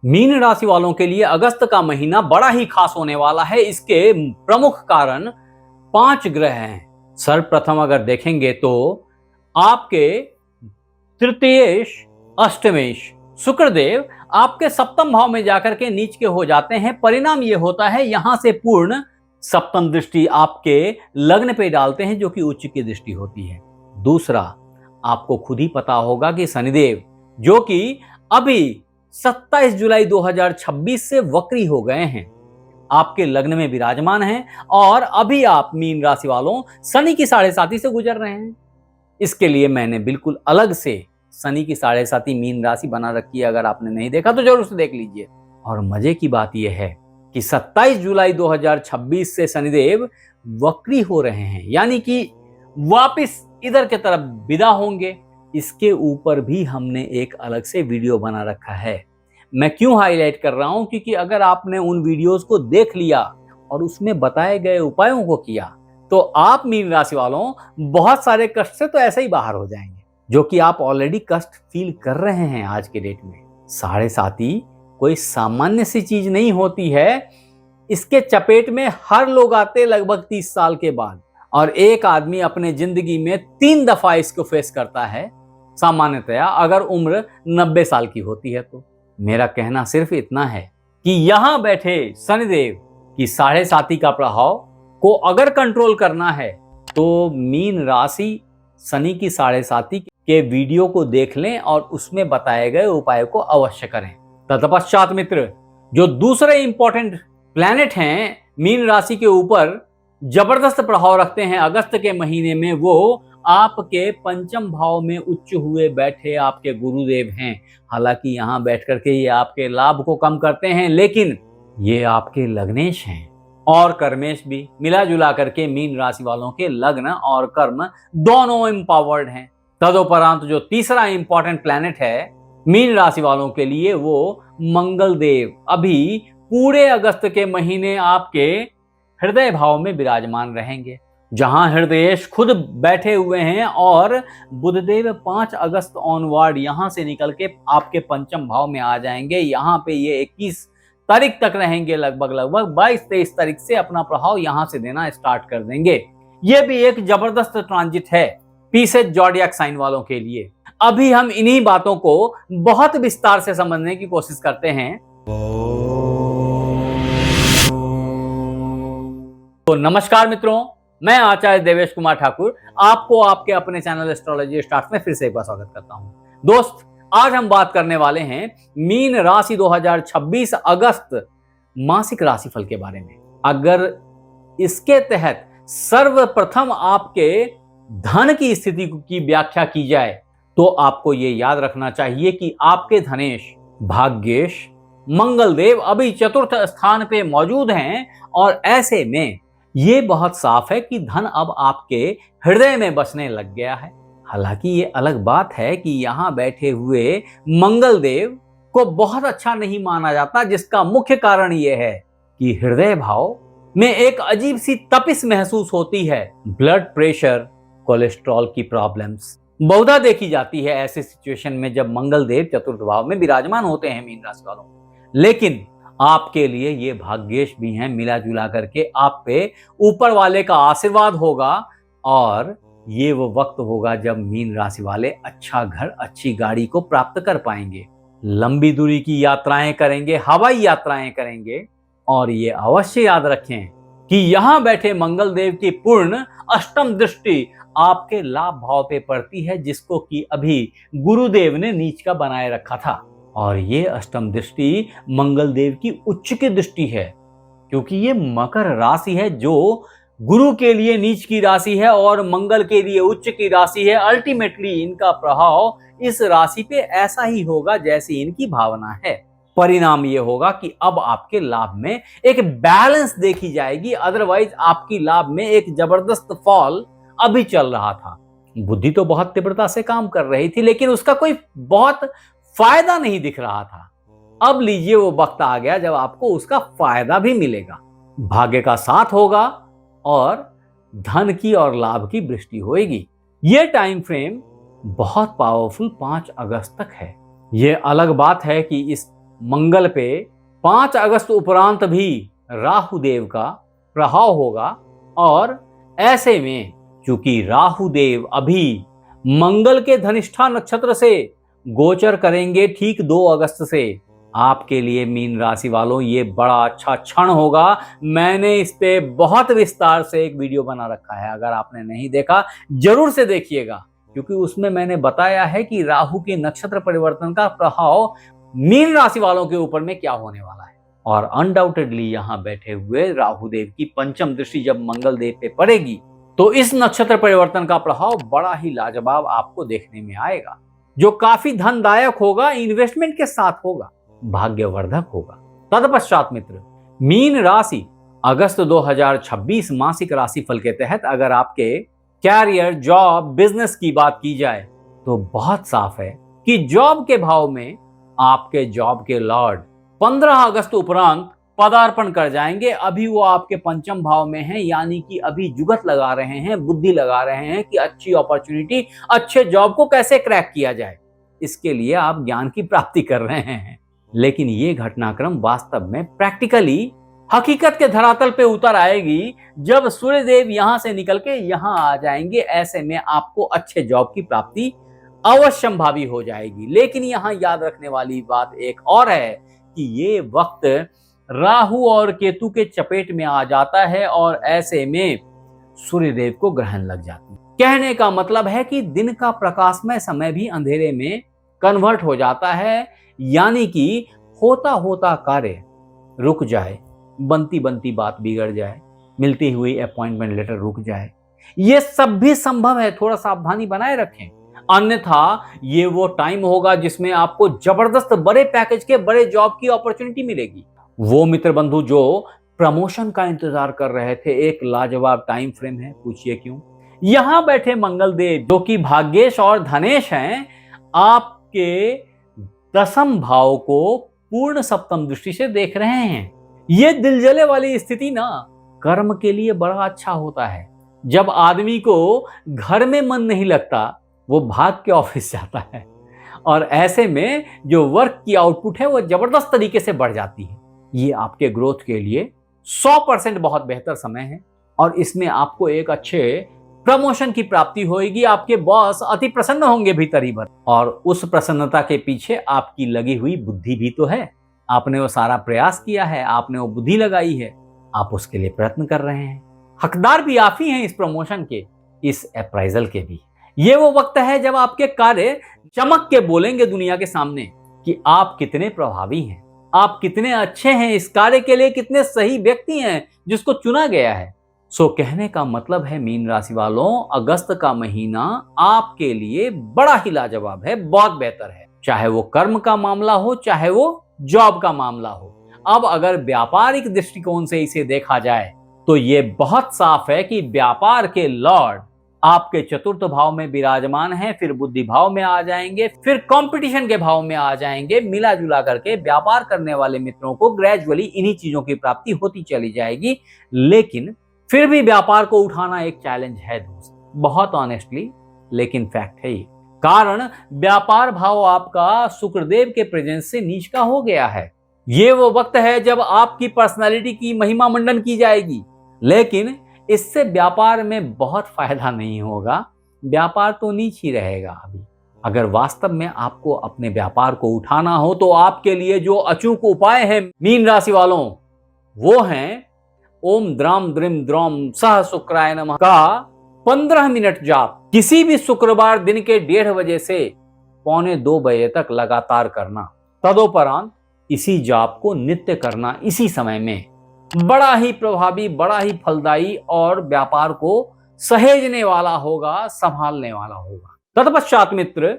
Mean राशि वालों के लिए अगस्त का महीना बड़ा ही खास होने वाला है। इसके प्रमुख कारण 5 ग्रह हैं। सर्वप्रथम अगर देखेंगे तो आपके तृतीयेश अष्टमेश शुक्रदेव आपके सप्तम भाव में जाकर के नीच के हो जाते हैं। परिणाम यह होता है यहां से पूर्ण सप्तम दृष्टि आपके लग्न पे डालते हैं, जो कि उच्च की दृष्टि होती है। दूसरा, आपको खुद ही पता होगा कि शनिदेव जो कि अभी 27 जुलाई 2026 से वक्री हो गए हैं, आपके लग्न में विराजमान हैं और अभी आप मीन राशि वालों शनि की 7.5 से गुजर रहे हैं। इसके लिए मैंने बिल्कुल अलग से शनि की 7.5 मीन राशि बना रखी है। अगर आपने नहीं देखा तो जरूर से देख लीजिए। और मजे की बात यह है कि 27 जुलाई 2026 से शनिदेव वक्री हो रहे हैं, यानी कि वापिस इधर की तरफ विदा होंगे। इसके ऊपर भी हमने एक अलग से वीडियो बना रखा है। मैं क्यों हाईलाइट कर रहा हूं, क्योंकि अगर आपने उन वीडियोस को देख लिया और उसमें बताए गए उपायों को किया तो आप मीन राशि वालों बहुत सारे कष्ट से तो ऐसे ही बाहर हो जाएंगे, जो कि आप ऑलरेडी कष्ट फील कर रहे हैं आज के डेट में। 7.5 कोई सामान्य सी चीज नहीं होती है। इसके चपेट में हर लोग आते लगभग 30 साल के बाद, और एक आदमी अपने जिंदगी में 3 दफा इसको फेस करता है सामान्यतया, अगर उम्र 90 साल की होती है तो। मेरा कहना सिर्फ इतना है कि यहां बैठे शनिदेव की 7.5 का प्रभाव को अगर कंट्रोल करना है तो मीन राशि शनि की 7.5 के वीडियो को देख लें और उसमें बताए गए उपाय को अवश्य करें। तत्पश्चात मित्र, जो दूसरे इंपॉर्टेंट प्लैनेट हैं मीन राशि के ऊपर जबरदस्त प्रभाव रखते हैं अगस्त के महीने में, वो आपके पंचम भाव में उच्च हुए बैठे आपके गुरुदेव हैं। हालांकि यहां बैठ करके ये आपके लाभ को कम करते हैं, लेकिन ये आपके लग्नेश हैं और कर्मेश भी। मिला जुला करके मीन राशि वालों के लग्न और कर्म दोनों एम्पावर्ड हैं। तदोपरांत जो तीसरा इंपॉर्टेंट प्लैनेट है मीन राशि वालों के लिए, वो मंगल देव अभी पूरे अगस्त के महीने आपके हृदय भाव में विराजमान रहेंगे, जहां हृदयेश खुद बैठे हुए हैं। और बुधदेव 5 अगस्त ऑनवर्ड यहां से निकल के आपके पंचम भाव में आ जाएंगे। यहां पे ये 21 तारीख तक रहेंगे, लगभग 22-23 तारीख से अपना प्रभाव यहां से देना स्टार्ट कर देंगे। ये भी एक जबरदस्त ट्रांजिट है पीसेस जॉडियक साइन वालों के लिए। अभी हम इन्हीं बातों को बहुत विस्तार से समझने की कोशिश करते हैं। तो नमस्कार मित्रों, मैं आचार्य देवेश कुमार ठाकुर आपको आपके अपने चैनल एस्ट्रोलॉजी स्टार्ट में फिर से एक बार स्वागत करता हूं। दोस्त, आज हम बात करने वाले हैं मीन राशि 2026 अगस्त मासिक राशिफल के बारे में। अगर इसके तहत सर्वप्रथम आपके धन की स्थिति की व्याख्या की जाए तो आपको ये याद रखना चाहिए कि आपके धनेश भाग्येश मंगल देव अभी चतुर्थ स्थान पे मौजूद हैं, और ऐसे में ये बहुत साफ है कि धन अब आपके हृदय में बसने लग गया है। हालांकि ये अलग बात है कि यहां बैठे हुए मंगल देव को बहुत अच्छा नहीं माना जाता, जिसका मुख्य कारण यह है कि हृदय भाव में एक अजीब सी तपिश महसूस होती है। ब्लड प्रेशर, कोलेस्ट्रॉल की प्रॉब्लम्स बहुधा देखी जाती है ऐसे सिचुएशन में जब मंगल देव चतुर्थ भाव में विराजमान होते हैं मीन राशि वालों। लेकिन आपके लिए ये भाग्येश भी हैं। मिला जुला करके आप पे ऊपर वाले का आशीर्वाद होगा, और ये वो वक्त होगा जब मीन राशि वाले अच्छा घर, अच्छी गाड़ी को प्राप्त कर पाएंगे, लंबी दूरी की यात्राएं करेंगे, हवाई यात्राएं करेंगे। और ये अवश्य याद रखें कि यहां बैठे मंगल देव की पूर्ण अष्टम दृष्टि आपके लाभ भाव पे पड़ती है, जिसको कि अभी गुरुदेव ने नीच का बनाए रखा था। और ये अष्टम दृष्टि मंगल देव की उच्च की दृष्टि है, क्योंकि ये मकर राशि है जो गुरु के लिए नीच की राशि है और मंगल के लिए उच्च की राशि है। अल्टीमेटली इनका प्रभाव इस राशि पे ऐसा ही होगा जैसी इनकी भावना है। परिणाम ये होगा कि अब आपके लाभ में एक बैलेंस देखी जाएगी, अदरवाइज आपकी लाभ में एक जबरदस्त फॉल अभी चल रहा था। बुद्धि तो बहुत तीव्रता से काम कर रही थी, लेकिन उसका कोई बहुत फायदा नहीं दिख रहा था। अब लीजिए वो वक्त आ गया जब आपको उसका फायदा भी मिलेगा, भाग्य का साथ होगा और धन की और लाभ की वृष्टि होगी। ये टाइम फ्रेम बहुत पावरफुल 5 अगस्त तक है। ये अलग बात है कि इस मंगल पे 5 अगस्त उपरांत भी राहु देव का प्रभाव होगा और ऐसे में चूंकि राहु देव अभी मंगल के धनिष्ठा नक्षत्र से गोचर करेंगे ठीक 2 अगस्त से, आपके लिए मीन राशि वालों ये बड़ा अच्छा क्षण होगा। मैंने इस पे बहुत विस्तार से एक वीडियो बना रखा है, अगर आपने नहीं देखा जरूर से देखिएगा, क्योंकि उसमें मैंने बताया है कि राहु के नक्षत्र परिवर्तन का प्रभाव मीन राशि वालों के ऊपर में क्या होने वाला है। और अनडाउटेडली यहां बैठे हुए राहु देव की पंचम दृष्टि जब मंगल देव पे पड़ेगी तो इस नक्षत्र परिवर्तन का प्रभाव बड़ा ही लाजवाब आपको देखने में आएगा, जो काफी धनदायक होगा, इन्वेस्टमेंट के साथ होगा, भाग्यवर्धक होगा। तत्पश्चात मित्र, मीन राशि अगस्त 2026 मासिक राशिफल के तहत अगर आपके कैरियर, जॉब, बिजनेस की बात की जाए तो बहुत साफ है कि जॉब के भाव में आपके जॉब के लॉर्ड 15 अगस्त उपरांत पदार्पण कर जाएंगे। अभी वो आपके पंचम भाव में हैं, यानी कि अभी जुगत लगा रहे हैं, बुद्धि लगा रहे हैं कि अच्छी अपॉर्चुनिटी, अच्छे जॉब को कैसे क्रैक किया जाए। इसके लिए आप ज्ञान की प्राप्ति कर रहे हैं। लेकिन ये घटनाक्रम वास्तव में प्रैक्टिकली हकीकत के धरातल पे उतर आएगी जब सूर्यदेव यहां से निकल के यहां आ जाएंगे। ऐसे में आपको अच्छे जॉब की प्राप्ति अवश्यंभावी हो जाएगी। लेकिन यहां याद रखने वाली बात एक और है कि ये वक्त राहु और केतु के चपेट में आ जाता है और ऐसे में सूर्यदेव को ग्रहण लग जाती है। कहने का मतलब है कि दिन का प्रकाशमय समय भी अंधेरे में कन्वर्ट हो जाता है, यानी कि होता होता कार्य रुक जाए, बनती बनती बात बिगड़ जाए, मिलती हुई अपॉइंटमेंट लेटर रुक जाए, ये सब भी संभव है। थोड़ा सावधानी बनाए रखें, अन्यथा ये वो टाइम होगा जिसमें आपको जबरदस्त बड़े पैकेज के, बड़े जॉब की अपॉर्चुनिटी मिलेगी। वो मित्र बंधु जो प्रमोशन का इंतजार कर रहे थे, एक लाजवाब टाइम फ्रेम है। पूछिए क्यों? यहां बैठे मंगल देव जो कि भाग्येश और धनेश हैं, आपके 10th भाव को पूर्ण सप्तम दृष्टि से देख रहे हैं। ये दिलजले वाली स्थिति ना कर्म के लिए बड़ा अच्छा होता है। जब आदमी को घर में मन नहीं लगता, वो भाग के ऑफिस जाता है और ऐसे में जो वर्क की आउटपुट है वो जबरदस्त तरीके से बढ़ जाती है। ये आपके ग्रोथ के लिए 100% बहुत बेहतर समय है और इसमें आपको एक अच्छे प्रमोशन की प्राप्ति होगी। आपके बॉस अति प्रसन्न होंगे भीतर ही भर, और उस प्रसन्नता के पीछे आपकी लगी हुई बुद्धि भी तो है। आपने वो सारा प्रयास किया है, आपने वो बुद्धि लगाई है, आप उसके लिए प्रयत्न कर रहे हैं। हकदार भी आप ही हैं इस प्रमोशन के, इस अप्राइजल के भी। ये वो वक्त है जब आपके कार्य चमक के बोलेंगे दुनिया के सामने कि आप कितने प्रभावी हैं, आप कितने अच्छे हैं, इस कार्य के लिए कितने सही व्यक्ति हैं जिसको चुना गया है। सो कहने का मतलब है मीन राशि वालों, अगस्त का महीना आपके लिए बड़ा ही लाजवाब है, बहुत बेहतर है। चाहे वो कर्म का मामला हो, चाहे वो जॉब का मामला हो। अब अगर व्यापारिक दृष्टिकोण से इसे देखा जाए तो ये बहुत साफ है कि व्यापार के लॉर्ड आपके 4th भाव में विराजमान हैं, फिर बुद्धि भाव में आ जाएंगे, फिर कंपटीशन के भाव में आ जाएंगे। मिला जुला करके व्यापार करने वाले मित्रों को ग्रेजुअली इन्हीं चीजों की प्राप्ति होती चली जाएगी। लेकिन फिर भी व्यापार को उठाना एक चैलेंज है दोस्त, बहुत ऑनेस्टली, लेकिन फैक्ट है ये। कारण व्यापार भाव आपका शुक्रदेव के प्रेजेंस से नीच का हो गया है। ये वो वक्त है जब आपकी पर्सनालिटी की महिमा मंडन की जाएगी, लेकिन इससे व्यापार में बहुत फायदा नहीं होगा। व्यापार तो नीच ही रहेगा। अभी अगर वास्तव में आपको अपने व्यापार को उठाना हो तो आपके लिए जो अचूक उपाय है मीन राशि वालों, वो हैं ओम द्राम द्रिम द्रोम सह शुक्राय नमः का 15 मिनट जाप किसी भी शुक्रवार दिन के 1:30 बजे से 1:45 बजे तक लगातार करना। तदोपरांत इसी जाप को नित्य करना इसी समय में बड़ा ही प्रभावी, बड़ा ही फलदायी और व्यापार को सहेजने वाला होगा, संभालने वाला होगा। तत्पश्चात मित्र,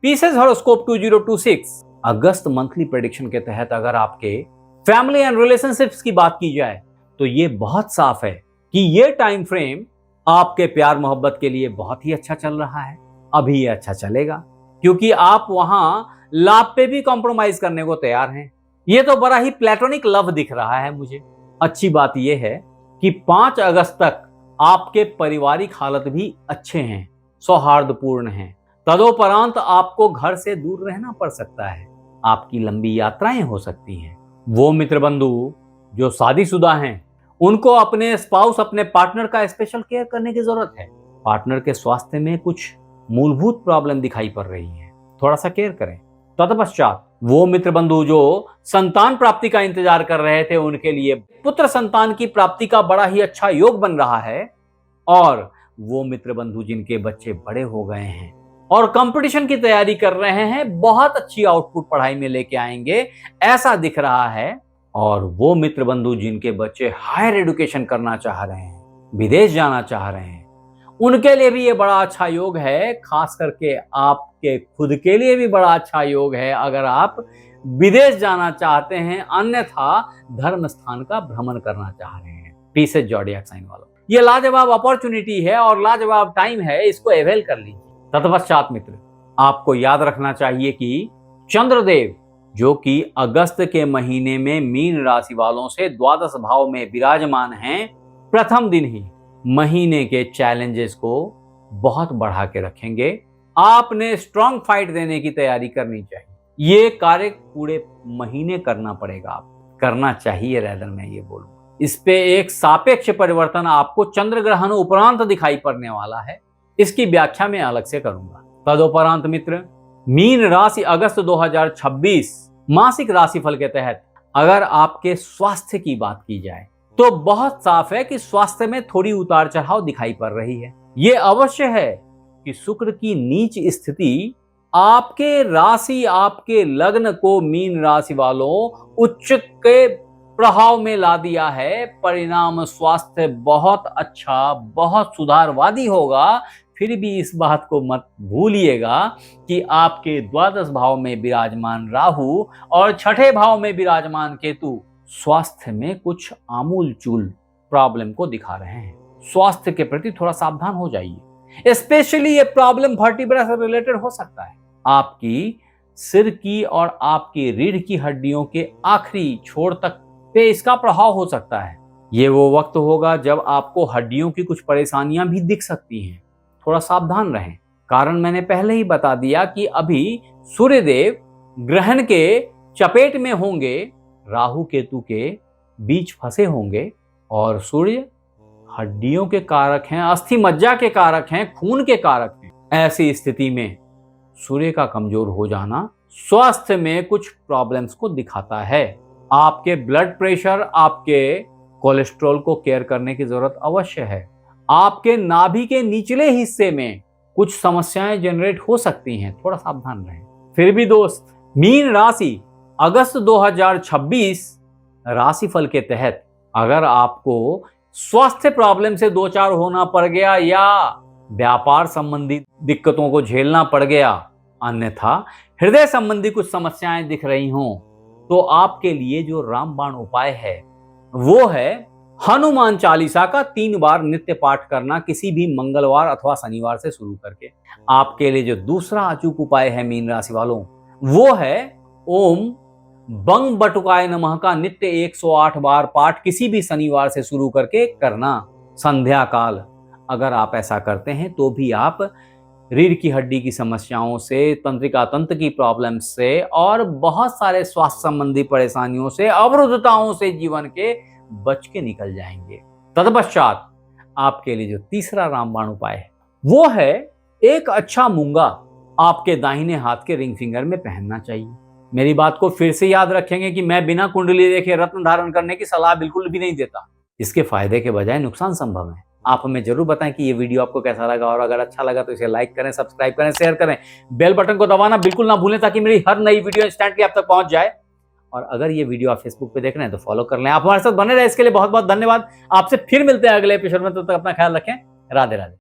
पीसेस हॉरोस्कोप 2026 अगस्त मंथली प्रेडिक्शन के तहत अगर आपके फैमिली एंड रिलेशनशिप्स की बात की जाए तो ये बहुत साफ है कि ये टाइम फ्रेम आपके प्यार मोहब्बत के लिए बहुत ही अच्छा चल रहा है। अभी ये अच्छा चलेगा क्योंकि आप वहां लाभ पे भी कॉम्प्रोमाइज करने को तैयार हैं। ये तो बड़ा ही प्लेटोनिक लव दिख रहा है मुझे। अच्छी बात यह है कि 5 अगस्त तक आपके पारिवारिक हालत भी अच्छे हैं, सौहार्दपूर्ण हैं। तदोपरांत आपको घर से दूर रहना पड़ सकता है, आपकी लंबी यात्राएं हो सकती हैं। वो मित्र बंधु जो शादीशुदा हैं, उनको अपने स्पाउस, अपने पार्टनर का स्पेशल केयर करने की जरूरत है। पार्टनर के स्वास्थ्य में कुछ मूलभूत प्रॉब्लम दिखाई पड़ रही है, थोड़ा सा केयर करें। तत्पश्चात वो मित्र बंधु जो संतान प्राप्ति का इंतजार कर रहे थे, उनके लिए पुत्र संतान की प्राप्ति का बड़ा ही अच्छा योग बन रहा है। और वो मित्र बंधु जिनके बच्चे बड़े हो गए हैं और कंपटीशन की तैयारी कर रहे हैं, बहुत अच्छी आउटपुट पढ़ाई में लेके आएंगे ऐसा दिख रहा है। और वो मित्र बंधु जिनके बच्चे हायर एजुकेशन करना चाह रहे हैं, विदेश जाना चाह रहे हैं, उनके लिए भी ये बड़ा अच्छा योग है। खास करके आपके खुद के लिए भी बड़ा अच्छा योग है अगर आप विदेश जाना चाहते हैं, अन्यथा धर्म स्थान का भ्रमण करना चाह रहे हैं। पीसेस ज़ोडिएक साइन वालों, ये लाजवाब अपॉर्चुनिटी है और लाजवाब टाइम है, इसको अवेल कर लीजिए। तत्पश्चात मित्र, आपको याद रखना चाहिए कि चंद्रदेव जो कि अगस्त के महीने में मीन राशि वालों से द्वादश भाव में विराजमान हैं, प्रथम दिन ही महीने के चैलेंजेस को बहुत बढ़ा के रखेंगे। आपने स्ट्रॉन्ग फाइट देने की तैयारी करनी चाहिए। ये कार्य पूरे महीने करना पड़ेगा, आप करना चाहिए। रैदर मैं ये बोलूं, इस पे एक सापेक्ष परिवर्तन आपको चंद्र ग्रहण उपरांत दिखाई पड़ने वाला है, इसकी व्याख्या मैं अलग से करूंगा। तदुपरांत मित्र, मीन राशि अगस्त 2026 मासिक राशिफल के तहत अगर आपके स्वास्थ्य की बात की जाए तो बहुत साफ है कि स्वास्थ्य में थोड़ी उतार चढ़ाव दिखाई पड़ रही है। ये अवश्य है कि शुक्र की नीच स्थिति आपके राशि, आपके लग्न को, मीन राशि वालों, उच्च के प्रभाव में ला दिया है। परिणाम स्वास्थ्य बहुत अच्छा, बहुत सुधारवादी होगा। फिर भी इस बात को मत भूलिएगा कि आपके द्वादश भाव में विराजमान राहु और छठे भाव में विराजमान केतु स्वास्थ्य में कुछ आमूलचूल प्रॉब्लम को दिखा रहे हैं। स्वास्थ्य के प्रति थोड़ा सावधान हो जाइए। स्पेशली ये प्रॉब्लम वर्टिब्रा से रिलेटेड हो सकता है। आपकी सिर की और आपकी रीढ़ की हड्डियों के आखिरी छोर तक पे इसका प्रभाव हो सकता है। ये वो वक्त होगा जब आपको हड्डियों की कुछ परेशानियां भी दिख सकती हैं, थोड़ा सावधान रहें। कारण मैंने पहले ही बता दिया कि अभी सूर्यदेव ग्रहण के चपेट में होंगे, राहु केतु के बीच फंसे होंगे और सूर्य हड्डियों के कारक हैं, अस्थि मज्जा के कारक हैं, खून के कारक हैं। ऐसी स्थिति में सूर्य का कमजोर हो जाना स्वास्थ्य में कुछ प्रॉब्लम्स को दिखाता है। आपके ब्लड प्रेशर, आपके कोलेस्ट्रॉल को केयर करने की जरूरत अवश्य है। आपके नाभि के निचले हिस्से में कुछ समस्याएं जनरेट हो सकती हैं, थोड़ा सावधान रहें। फिर भी दोस्त, मीन राशि अगस्त 2026 राशिफल के तहत अगर आपको स्वास्थ्य प्रॉब्लम से दो चार होना पड़ गया या व्यापार संबंधी दिक्कतों को झेलना पड़ गया, अन्यथा हृदय संबंधी कुछ समस्याएं दिख रही हों, तो आपके लिए जो रामबाण उपाय है वो है हनुमान चालीसा का 3 बार नित्य पाठ करना, किसी भी मंगलवार अथवा शनिवार से शुरू करके। आपके लिए जो दूसरा अचूक उपाय है मीन राशि वालों, वो है ओम बंग बटुकाय नमः का नित्य 108 बार पाठ किसी भी शनिवार से शुरू करके करना संध्या काल। अगर आप ऐसा करते हैं तो भी आप रीढ़ की हड्डी की समस्याओं से, तंत्रिका तंत्र की प्रॉब्लम से और बहुत सारे स्वास्थ्य संबंधी परेशानियों से, अवरुद्धताओं से जीवन के बच के निकल जाएंगे। तत्पश्चात आपके लिए जो तीसरा रामबाण उपाय है वो है एक अच्छा मूंगा आपके दाहिने हाथ के रिंग फिंगर में पहनना चाहिए। मेरी बात को फिर से याद रखेंगे कि मैं बिना कुंडली देखे रत्न धारण करने की सलाह बिल्कुल भी नहीं देता। इसके फायदे के बजाय नुकसान संभव है। आप हमें जरूर बताएं कि ये वीडियो आपको कैसा लगा, और अगर अच्छा लगा तो इसे लाइक करें, सब्सक्राइब करें, शेयर करें, बेल बटन को दबाना बिल्कुल ना भूलें ताकि मेरी हर नई वीडियो इंस्टेंटली आप तक पहुंच जाए। और अगर ये वीडियो आप फेसबुक पे देख रहे हैं तो फॉलो कर लें। आप हमारे साथ बने रहे, इसके लिए बहुत बहुत धन्यवाद। आपसे फिर मिलते हैं अगले एपिसोड में, तब तक अपना ख्याल रखें। राधे राधे।